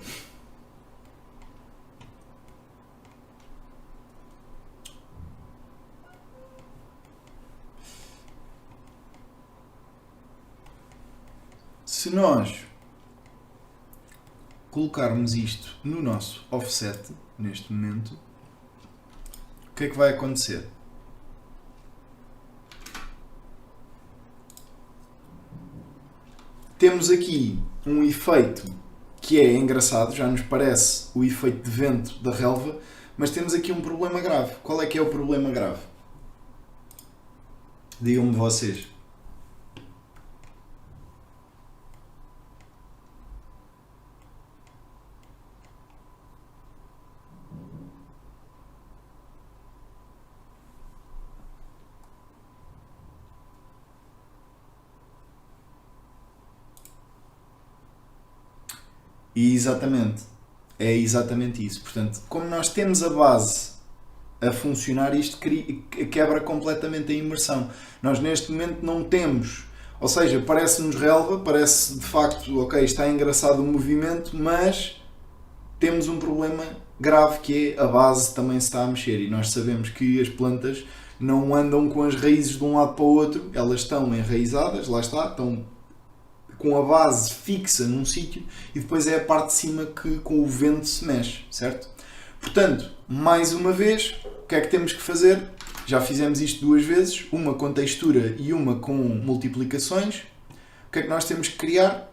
Se nós colocarmos isto no nosso offset, neste momento, o que é que vai acontecer? Temos aqui um efeito que é engraçado, já nos parece o efeito de vento da relva, mas temos aqui um problema grave. Qual é que é o problema grave? Digam-me vocês. E exatamente, é exatamente isso. Portanto, como nós temos a base a funcionar, isto quebra completamente a imersão. Nós neste momento não temos, ou seja, parece-nos relva, parece de facto, ok, está engraçado o movimento, mas temos um problema grave que é a base também se está a mexer e nós sabemos que as plantas não andam com as raízes de um lado para o outro, elas estão enraizadas, lá está, estão com a base fixa num sítio e depois é a parte de cima que com o vento se mexe, certo? Portanto, mais uma vez, o que é que temos que fazer? Já fizemos isto duas vezes, uma com textura e uma com multiplicações. O que é que nós temos que criar?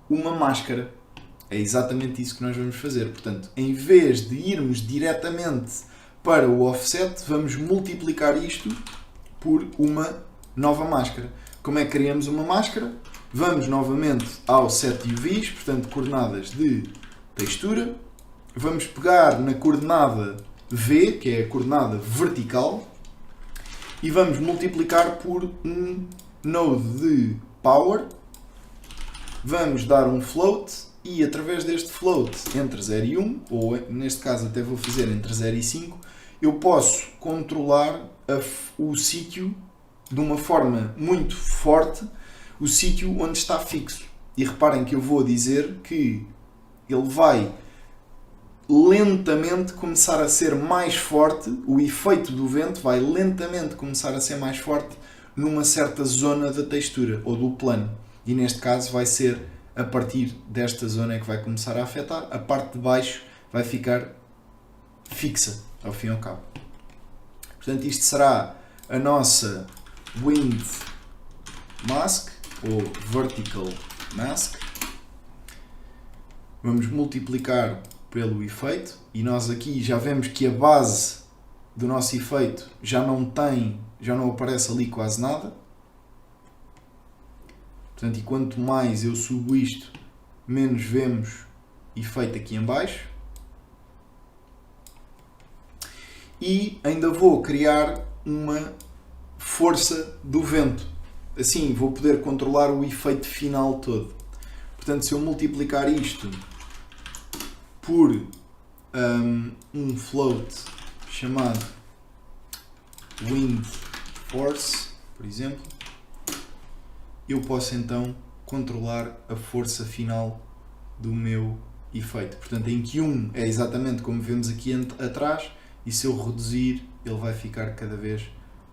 Uma máscara. É exatamente isso que nós vamos fazer. Portanto, em vez de irmos diretamente para o offset, vamos multiplicar isto por uma nova máscara. Como é que criamos uma máscara? Vamos novamente ao set UVs, portanto, coordenadas de textura. Vamos pegar na coordenada V, que é a coordenada vertical, e vamos multiplicar por um node de power. Vamos dar um float e através deste float entre 0 e 1, ou neste caso até vou fazer entre 0 e 5, eu posso controlar o sítio de uma forma muito forte, o sítio onde está fixo. E reparem que eu vou dizer que ele vai lentamente começar a ser mais forte, o efeito do vento vai lentamente começar a ser mais forte numa certa zona da textura ou do plano. E neste caso vai ser a partir desta zona que vai começar a afetar, a parte de baixo vai ficar fixa, ao fim e ao cabo. Portanto, isto será a nossa Wind Mask ou Vertical Mask. Vamos multiplicar pelo efeito e nós aqui já vemos que a base do nosso efeito já não aparece ali quase nada. Portanto, e quanto mais eu subo isto, menos vemos efeito aqui em baixo. E ainda vou criar uma força do vento. Assim vou poder controlar o efeito final todo. Portanto, se eu multiplicar isto por um float chamado Wind Force, por exemplo, eu posso então controlar a força final do meu efeito. Portanto, em que 1 é exatamente como vemos aqui atrás, e se eu reduzir, ele vai ficar cada vez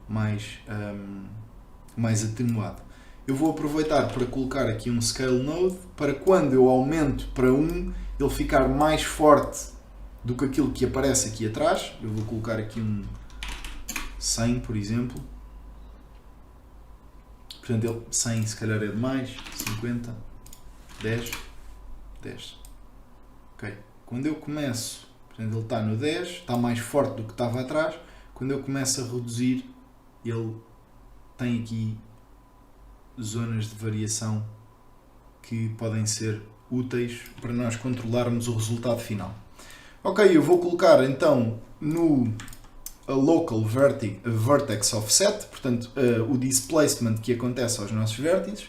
mais atenuado. Eu vou aproveitar para colocar aqui um Scale Node, para quando eu aumento para 1, ele ficar mais forte do que aquilo que aparece aqui atrás. Eu vou colocar aqui um 100, por exemplo. Portanto, ele 100 se calhar é demais, 50, 10, 10. Ok. Quando eu começo, portanto, ele está no 10, está mais forte do que estava atrás. Quando eu começo a reduzir, ele tem aqui zonas de variação que podem ser úteis para nós controlarmos o resultado final. Ok, eu vou colocar então no Local Vertex Offset, portanto o displacement que acontece aos nossos vértices.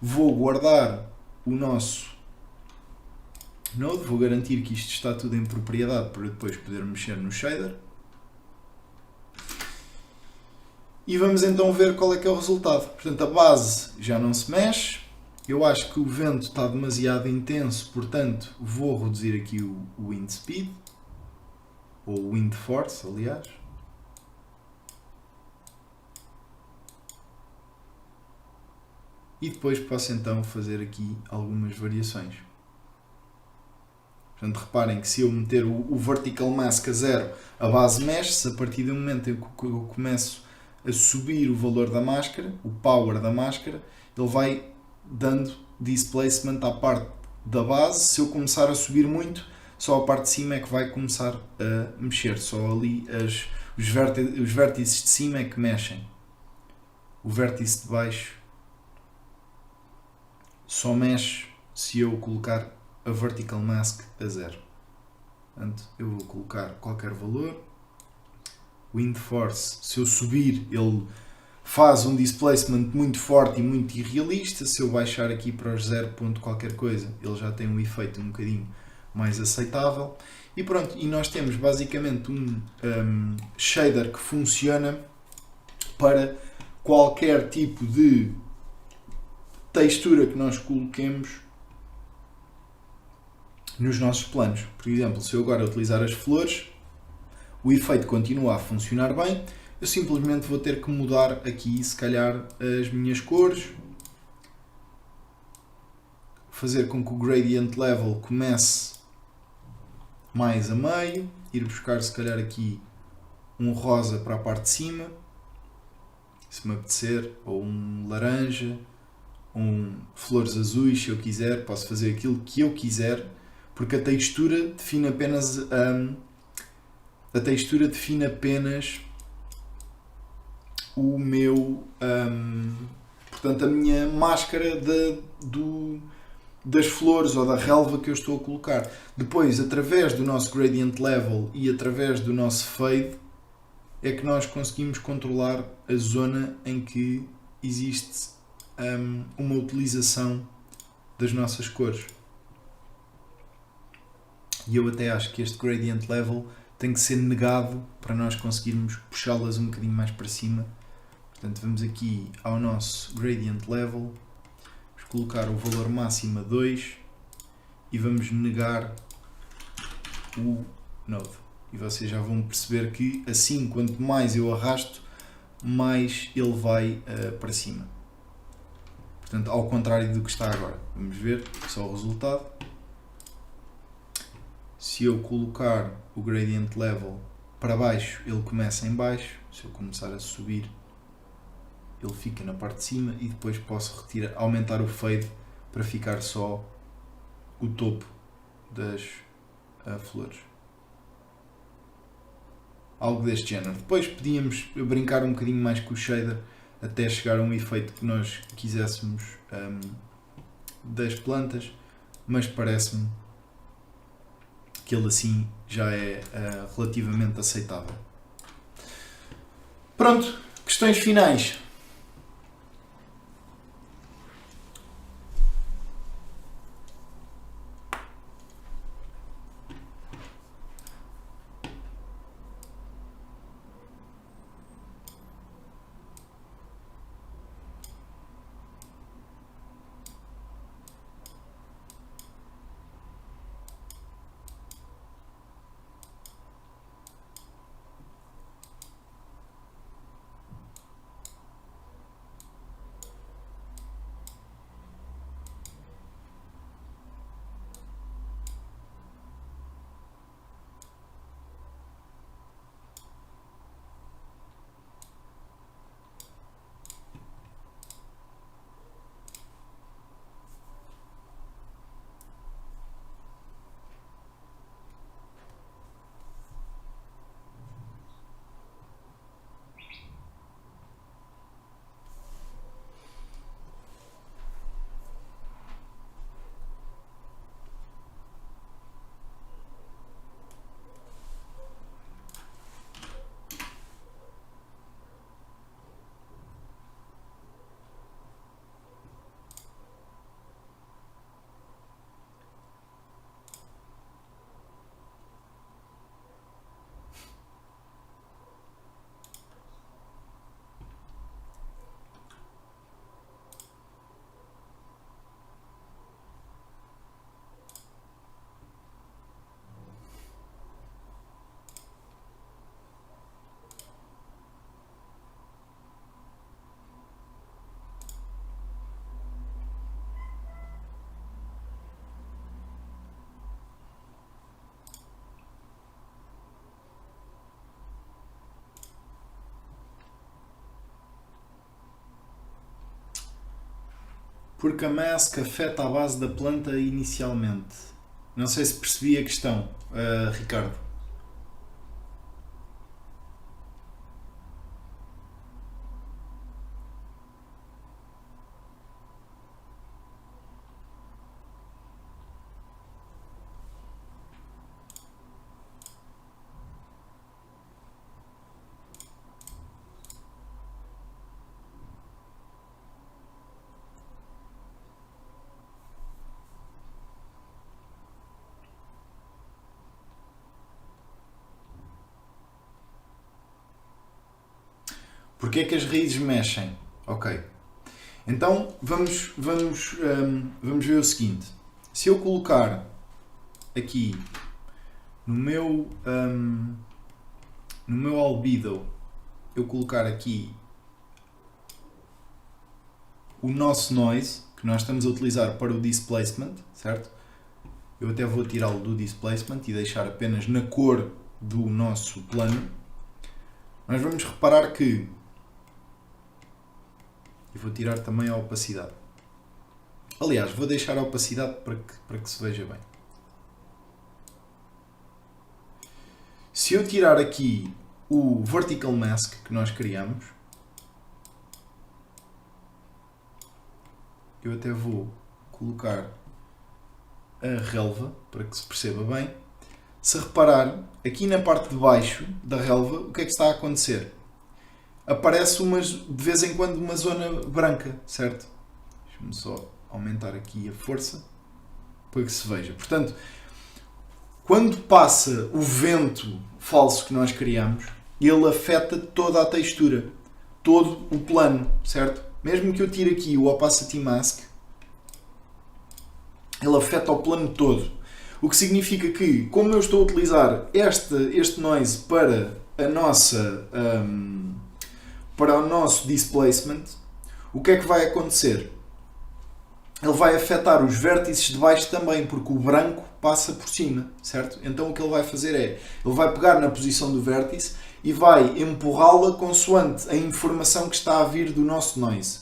Vou guardar o nosso Node, vou garantir que isto está tudo em propriedade para depois poder mexer no shader. E vamos então ver qual é que é o resultado. Portanto, a base já não se mexe. Eu acho que o vento está demasiado intenso, portanto vou reduzir aqui o wind speed, ou wind force, aliás. E depois posso então fazer aqui algumas variações. Portanto, reparem que se eu meter o vertical mask a 0, a base mexe-se. A partir do momento em que eu começo a subir o valor da máscara, o power da máscara, ele vai dando displacement à parte da base. Se eu começar a subir muito, só a parte de cima é que vai começar a mexer. Só ali os vértices de cima é que mexem. O vértice de baixo só mexe se eu colocar a vertical mask a 0. Portanto, eu vou colocar qualquer valor. Wind force, se eu subir, ele faz um displacement muito forte e muito irrealista. Se eu baixar aqui para os 0. qualquer coisa, ele já tem um efeito um bocadinho mais aceitável. E pronto, e nós temos basicamente um shader que funciona para qualquer tipo de textura que nós coloquemos nos nossos planos. Por exemplo, se eu agora utilizar as flores, o efeito continua a funcionar bem. Eu simplesmente vou ter que mudar aqui, se calhar, as minhas cores, fazer com que o gradient level comece mais a meio, ir buscar, se calhar, aqui um rosa para a parte de cima, se me apetecer, ou um laranja, flores azuis, se eu quiser. Posso fazer aquilo que eu quiser, porque a textura define apenas o meu, portanto, a minha máscara das flores ou da relva que eu estou a colocar. Depois, através do nosso gradient level e através do nosso fade, é que nós conseguimos controlar a zona em que existe uma utilização das nossas cores. E eu até acho que este gradient level tem que ser negado para nós conseguirmos puxá-las um bocadinho mais para cima. Portanto, vamos aqui ao nosso gradient level, vamos colocar o valor máximo a 2 e vamos negar o node. E vocês já vão perceber que assim, quanto mais eu arrasto, mais ele vai para cima. Portanto, ao contrário do que está agora. Vamos ver só o resultado. Se eu colocar o gradient level para baixo, ele começa em baixo. Se eu começar a subir, ele fica na parte de cima, e depois posso aumentar o fade para ficar só o topo das flores. Algo deste género. Depois podíamos brincar um bocadinho mais com o shader até chegar a um efeito que nós quiséssemos das plantas, mas parece-me que ele assim já é relativamente aceitável. Pronto, questões finais. Porque a mask afeta a base da planta inicialmente. Não sei se percebi a questão, Ricardo. Porquê é que as raízes mexem? Ok. Então vamos ver o seguinte. Se eu colocar aqui no meu albedo, eu colocar aqui o nosso noise, que nós estamos a utilizar para o displacement, certo? Eu até vou tirá-lo do displacement e deixar apenas na cor do nosso plano. Nós vamos reparar que... E vou tirar também a opacidade. Aliás, vou deixar a opacidade para que se veja bem. Se eu tirar aqui o vertical mask que nós criamos, eu até vou colocar a relva para que se perceba bem. Se reparar, aqui na parte de baixo da relva, o que é que está a acontecer? Aparece de vez em quando uma zona branca, certo? Deixa-me só aumentar aqui a força para que se veja. Portanto, quando passa o vento falso que nós criamos, ele afeta toda a textura, todo o plano, certo? Mesmo que eu tire aqui o opacity mask, ele afeta o plano todo. O que significa que, como eu estou a utilizar este noise para a nossa... para o nosso displacement, o que é que vai acontecer? Ele vai afetar os vértices de baixo também, porque o branco passa por cima, certo? Então o que ele vai fazer é, ele vai pegar na posição do vértice e vai empurrá-la consoante a informação que está a vir do nosso noise.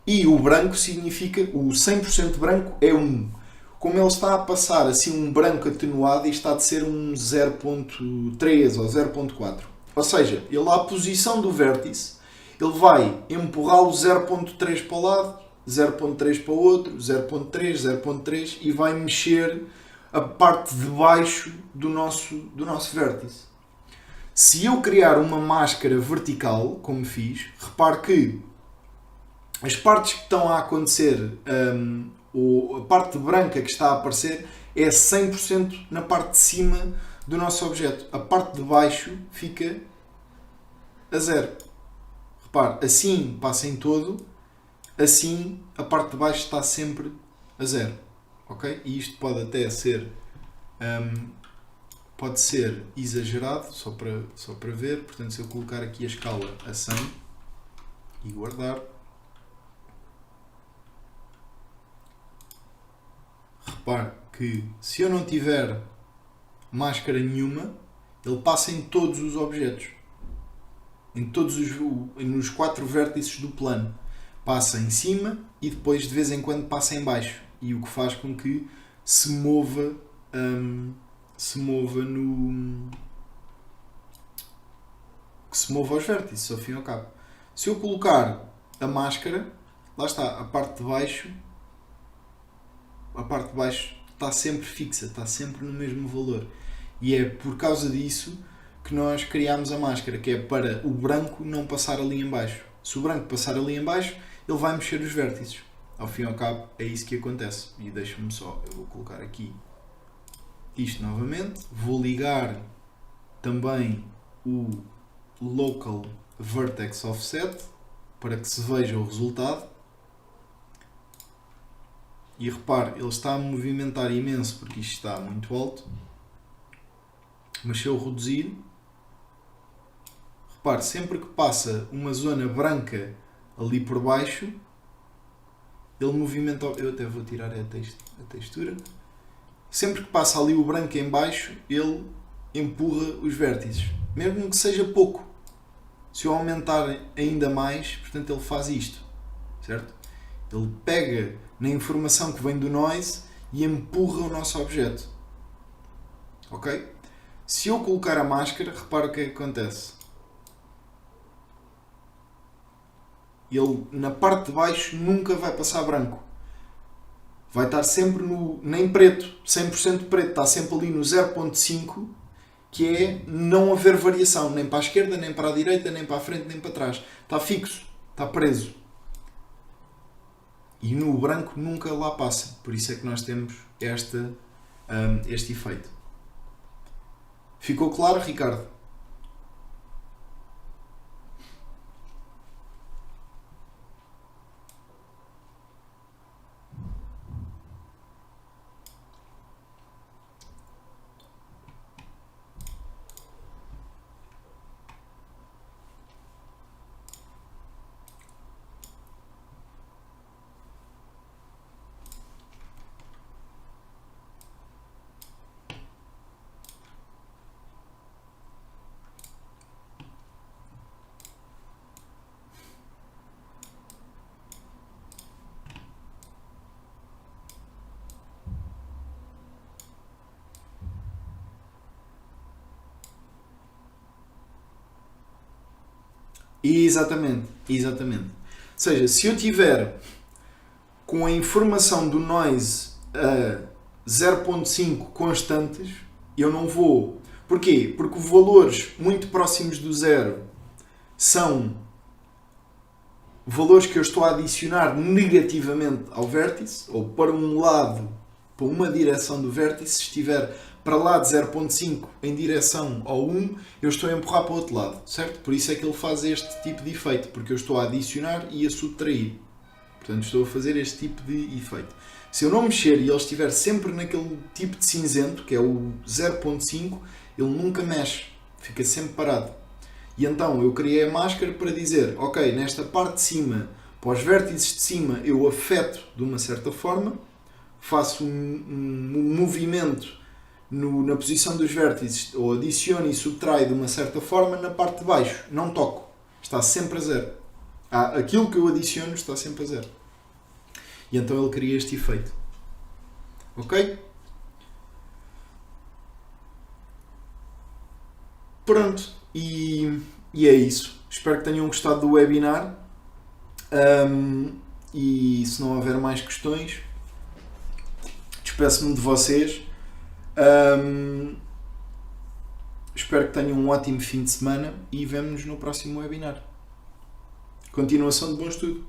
E o branco significa, o 100% branco é 1. Como ele está a passar assim um branco atenuado, e está a ser um 0.3 ou 0.4. Ou seja, ele à posição do vértice, ele vai empurrá-lo 0.3 para o lado, 0.3 para o outro, 0.3, 0.3 e vai mexer a parte de baixo do nosso vértice. Se eu criar uma máscara vertical, como fiz, repare que as partes que estão a acontecer, a parte branca que está a aparecer, é 100% na parte de cima do nosso objeto. A parte de baixo fica a 0. Repare, assim passa em todo, assim a parte de baixo está sempre a 0. Ok? E isto pode até ser pode ser exagerado, só para ver. Portanto, se eu colocar aqui a escala a 100 e guardar, repare que se eu não tiver máscara nenhuma, ele passa em todos os objetos, nos 4 vértices do plano. Passa em cima e depois de vez em quando passa em baixo, e o que faz com que se mova aos vértices, ao fim e ao cabo. Se eu colocar a máscara, lá está, a parte de baixo está sempre fixa, está sempre no mesmo valor. E é por causa disso que nós criámos a máscara, que é para o branco não passar ali em baixo. Se o branco passar ali em baixo, ele vai mexer os vértices. Ao fim e ao cabo, é isso que acontece. E deixa-me só, eu vou colocar aqui isto novamente. Vou ligar também o Local Vertex Offset para que se veja o resultado. E repare, ele está a movimentar imenso porque isto está muito alto. Mas se eu reduzir, repare, sempre que passa uma zona branca ali por baixo, ele movimenta. Eu até vou tirar a textura. Sempre que passa ali o branco em baixo, ele empurra os vértices, mesmo que seja pouco. Se eu aumentar ainda mais, portanto ele faz isto, certo? Ele pega na informação que vem do noise e empurra o nosso objeto. Ok? Se eu colocar a máscara, repara o que é que acontece. Ele, na parte de baixo, nunca vai passar branco. Vai estar sempre nem preto, 100% preto. Está sempre ali no 0.5, que é não haver variação, nem para a esquerda, nem para a direita, nem para a frente, nem para trás. Está fixo, está preso. E no branco nunca lá passa. Por isso é que nós temos este efeito. Ficou claro, Ricardo? Exatamente, exatamente. Ou seja, se eu tiver com a informação do noise a 0.5 constantes, eu não vou. Porquê? Porque valores muito próximos do zero são valores que eu estou a adicionar negativamente ao vértice, ou para um lado, para uma direção do vértice. Se estiver para lá de 0.5 em direção ao 1, eu estou a empurrar para o outro lado, certo? Por isso é que ele faz este tipo de efeito, porque eu estou a adicionar e a subtrair. Portanto, estou a fazer este tipo de efeito. Se eu não mexer e ele estiver sempre naquele tipo de cinzento, que é o 0.5, ele nunca mexe, fica sempre parado. E então eu criei a máscara para dizer, ok, nesta parte de cima, para os vértices de cima, eu afeto de uma certa forma, faço um movimento na posição dos vértices, ou adiciono e subtraio de uma certa forma. Na parte de baixo não toco, está sempre a zero. Aquilo que eu adiciono está sempre a zero. E então ele cria este efeito. Ok? Pronto. E é isso. Espero que tenham gostado do webinar. E se não houver mais questões, despeço-me de vocês. Espero que tenham um ótimo fim de semana e vemo-nos no próximo webinar. Continuação de bom estudo.